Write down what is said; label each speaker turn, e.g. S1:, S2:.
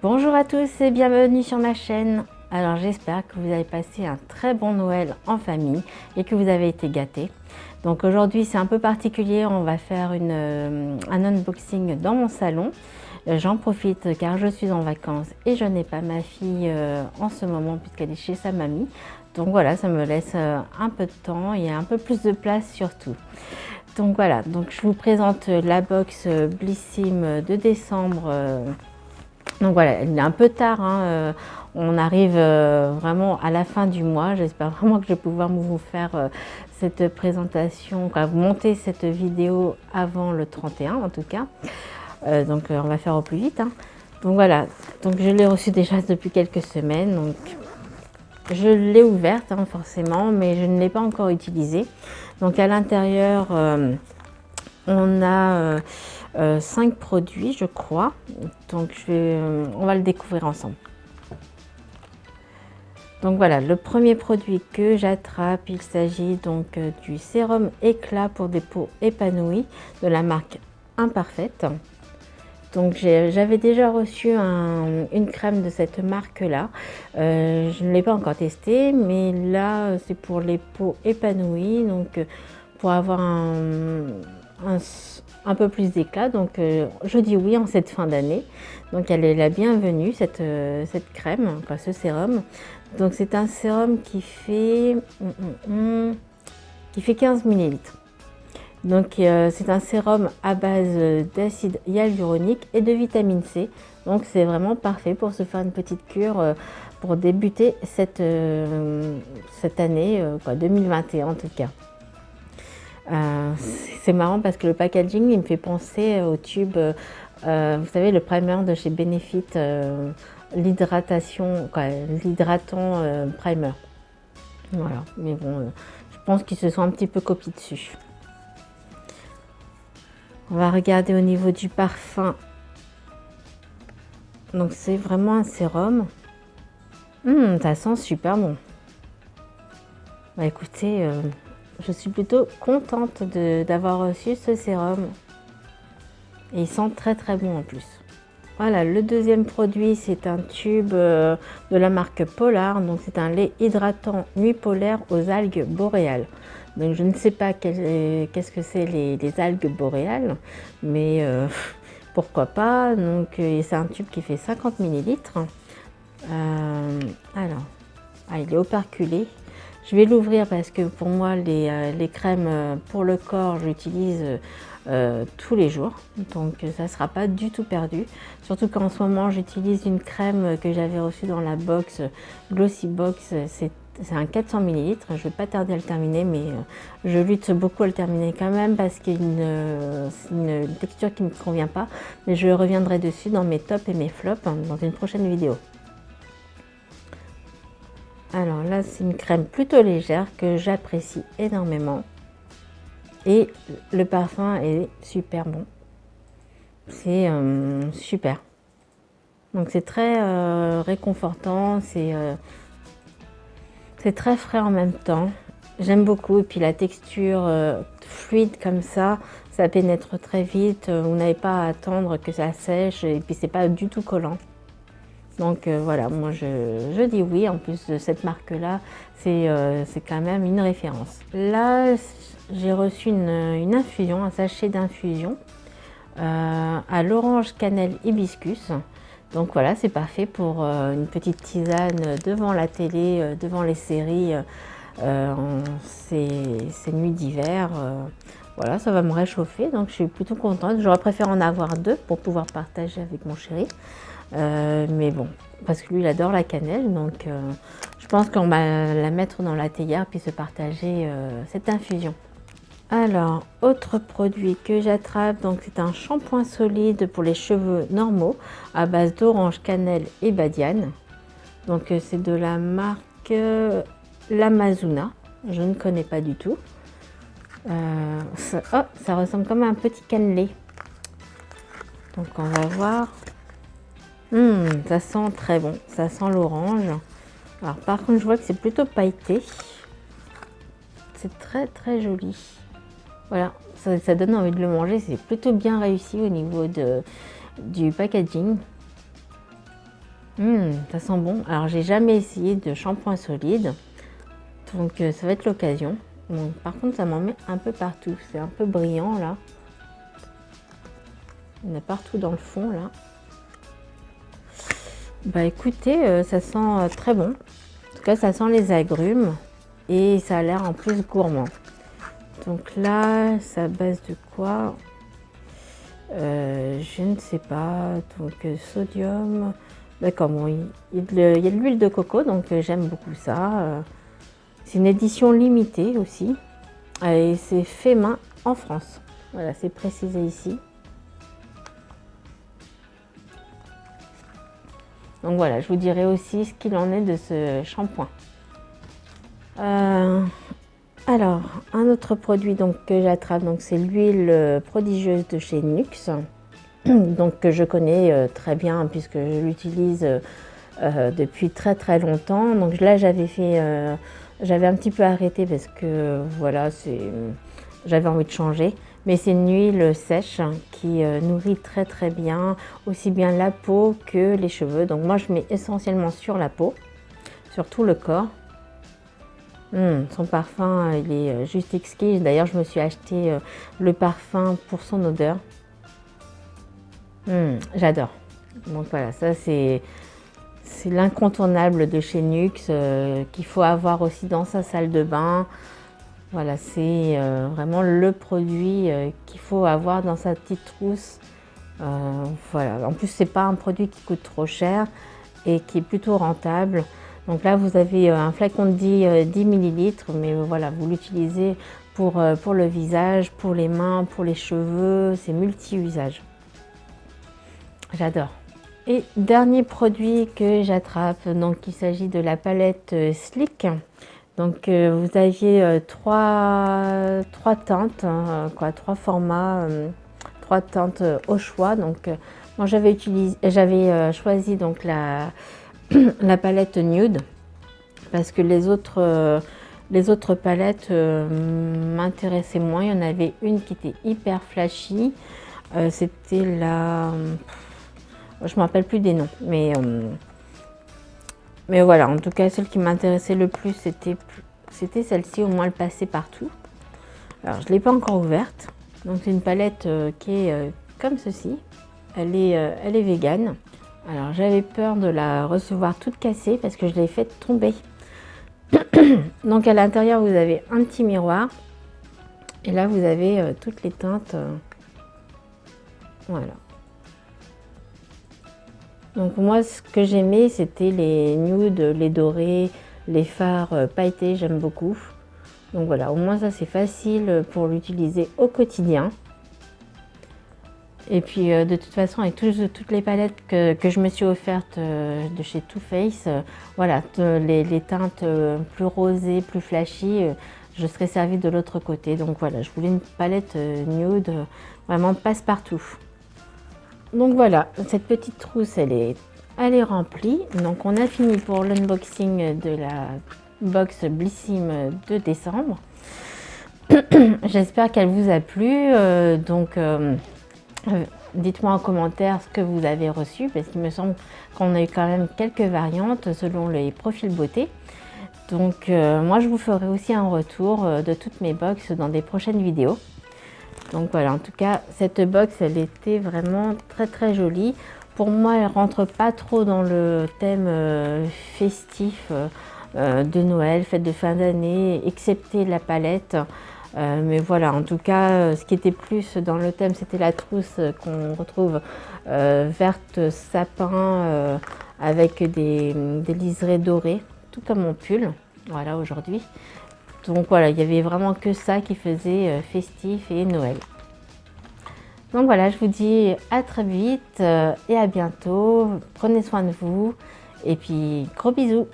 S1: Bonjour à tous et bienvenue sur ma chaîne. Alors j'espère que vous avez passé un très bon Noël en famille et que vous avez été gâtés. Donc aujourd'hui c'est un peu particulier, on va faire un unboxing dans mon salon. J'en profite car je suis en vacances et je n'ai pas ma fille en ce moment puisqu'elle est chez sa mamie. Donc voilà, ça me laisse un peu de temps et un peu plus de place surtout. Donc voilà, donc je vous présente la box Blissim de décembre. Donc voilà, il est un peu tard, hein, on arrive vraiment à la fin du mois. J'espère vraiment que je vais pouvoir vous faire cette présentation, vous monter cette vidéo avant le 31 en tout cas. Donc on va faire au plus vite, hein. Donc voilà, donc je l'ai reçu déjà depuis quelques semaines. Donc je l'ai ouverte forcément, mais je ne l'ai pas encore utilisée. Donc à l'intérieur, on a 5 produits, je crois. Donc on va le découvrir ensemble. Donc voilà, le premier produit que j'attrape, il s'agit donc du sérum éclat pour des peaux épanouies de la marque Imparfaite. Donc j'avais déjà reçu une crème de cette marque-là. Je ne l'ai pas encore testée, mais là c'est pour les peaux épanouies, donc pour avoir un peu plus d'éclat. Donc je dis oui en cette fin d'année. Donc elle est la bienvenue, cette crème, ce sérum. Donc c'est un sérum qui fait 15 ml. Donc c'est un sérum à base d'acide hyaluronique et de vitamine C. Donc c'est vraiment parfait pour se faire une petite cure pour débuter cette année 2021 en tout cas. C'est marrant parce que le packaging il me fait penser au tube, vous savez, le primer de chez Benefit, l'hydratant primer. Voilà, mais bon, je pense qu'ils se sont un petit peu copiés dessus. On va regarder au niveau du parfum. Donc c'est vraiment un sérum. Ça sent super bon. Bah écoutez, je suis plutôt contente d'avoir reçu ce sérum. Et il sent très très bon en plus. Voilà, le deuxième produit, c'est un tube de la marque Polar. Donc c'est un lait hydratant nuit polaire aux algues boréales. Donc je ne sais pas qu'est-ce que c'est les algues boréales, mais pourquoi pas. Donc c'est un tube qui fait 50 ml. Alors, il est operculé. Je vais l'ouvrir parce que pour moi les crèmes pour le corps j'utilise tous les jours, donc ça ne sera pas du tout perdu. Surtout qu'en ce moment j'utilise une crème que j'avais reçue dans la box Glossy Box. C'est un 400 ml, je ne vais pas tarder à le terminer, mais je lutte beaucoup à le terminer quand même parce qu'il y a une texture qui ne me convient pas. Mais je reviendrai dessus dans mes tops et mes flops dans une prochaine vidéo. Alors là, c'est une crème plutôt légère que j'apprécie énormément. Et le parfum est super bon. C'est super. Donc c'est très réconfortant, c'est très frais en même temps. J'aime beaucoup. Et puis la texture fluide comme ça pénètre très vite. Vous n'avez pas à attendre que ça sèche. Et puis c'est pas du tout collant. Donc voilà, moi je dis oui. En plus de cette marque-là, c'est quand même une référence. Là, j'ai reçu une infusion, un sachet d'infusion à l'orange cannelle hibiscus. Donc voilà, c'est parfait pour une petite tisane devant la télé, devant les séries, ces nuits d'hiver. Voilà, ça va me réchauffer, donc je suis plutôt contente. J'aurais préféré en avoir 2 pour pouvoir partager avec mon chéri. Mais bon, parce que lui il adore la cannelle, donc je pense qu'on va la mettre dans la théière puis se partager cette infusion. Alors, autre produit que j'attrape, donc c'est un shampoing solide pour les cheveux normaux à base d'orange, cannelle et badiane. Donc c'est de la marque L'Amazuna, je ne connais pas du tout. Ça ressemble comme à un petit cannelé. Donc on va voir. Ça sent très bon, ça sent l'orange. Alors par contre je vois que c'est plutôt pailleté. C'est très très joli. Voilà, ça donne envie de le manger, c'est plutôt bien réussi au niveau du packaging. Ça sent bon. Alors j'ai jamais essayé de shampoing solide, donc ça va être l'occasion. Bon, par contre ça m'en met un peu partout, c'est un peu brillant là. Il y en a partout dans le fond là. Bah écoutez, ça sent très bon. En tout cas ça sent les agrumes et ça a l'air en plus gourmand. Donc là, c'est à base de quoi? Je ne sais pas. Donc sodium. D'accord, bon, il y a de l'huile de coco, donc j'aime beaucoup ça. C'est une édition limitée aussi. Et c'est fait main en France. Voilà, c'est précisé ici. Donc voilà, je vous dirai aussi ce qu'il en est de ce shampoing. Alors, un autre produit donc, que j'attrape, donc c'est l'huile prodigieuse de chez Nuxe. Donc que je connais très bien puisque je l'utilise depuis très très longtemps. Donc là j'avais un petit peu arrêté parce que voilà, j'avais envie de changer. Mais c'est une huile sèche qui nourrit très très bien, aussi bien la peau que les cheveux. Donc moi je mets essentiellement sur la peau, sur tout le corps. Son parfum il est juste exquis. D'ailleurs je me suis acheté le parfum pour son odeur. J'adore. Donc voilà, ça c'est l'incontournable de chez Nuxe qu'il faut avoir aussi dans sa salle de bain. Voilà, c'est vraiment le produit qu'il faut avoir dans sa petite trousse. Voilà. En plus, c'est pas un produit qui coûte trop cher et qui est plutôt rentable. Donc là, vous avez un flacon de 10 ml, mais voilà, vous l'utilisez pour le visage, pour les mains, pour les cheveux. C'est multi-usage. J'adore. Et dernier produit que j'attrape, donc il s'agit de la palette Sleek. Donc vous aviez trois teintes, trois formats, trois teintes au choix. Donc moi j'avais choisi donc la palette nude parce que les autres palettes m'intéressaient moins. Il y en avait une qui était hyper flashy. C'était la je me rappelle plus des noms, mais voilà, en tout cas, celle qui m'intéressait le plus, c'était celle-ci, au moins elle passait partout. Alors, je ne l'ai pas encore ouverte. Donc, c'est une palette qui est comme ceci. Elle est végane. Alors, j'avais peur de la recevoir toute cassée parce que je l'ai faite tomber. Donc, à l'intérieur, vous avez un petit miroir. Et là, vous avez toutes les teintes. Voilà. Donc moi, ce que j'aimais, c'était les nudes, les dorés, les fards pailletés, j'aime beaucoup. Donc voilà, au moins ça c'est facile pour l'utiliser au quotidien. Et puis de toute façon, avec toutes les palettes que je me suis offertes de chez Too Faced, voilà, les teintes plus rosées, plus flashy, je serais servie de l'autre côté. Donc voilà, je voulais une palette nude, vraiment passe-partout. Donc voilà, cette petite trousse, elle est remplie. Donc on a fini pour l'unboxing de la box Blissim de décembre. J'espère qu'elle vous a plu. Dites-moi en commentaire ce que vous avez reçu, parce qu'il me semble qu'on a eu quand même quelques variantes selon les profils beauté. Donc moi je vous ferai aussi un retour de toutes mes box dans des prochaines vidéos. Donc voilà, en tout cas, cette box, elle était vraiment très très jolie. Pour moi, elle rentre pas trop dans le thème festif de Noël, fête de fin d'année, excepté la palette. Mais voilà, en tout cas, ce qui était plus dans le thème, c'était la trousse qu'on retrouve verte sapin avec des liserés dorés, tout comme mon pull, voilà, aujourd'hui. Donc voilà, il n'y avait vraiment que ça qui faisait festif et Noël. Donc voilà, je vous dis à très vite et à bientôt. Prenez soin de vous et puis gros bisous.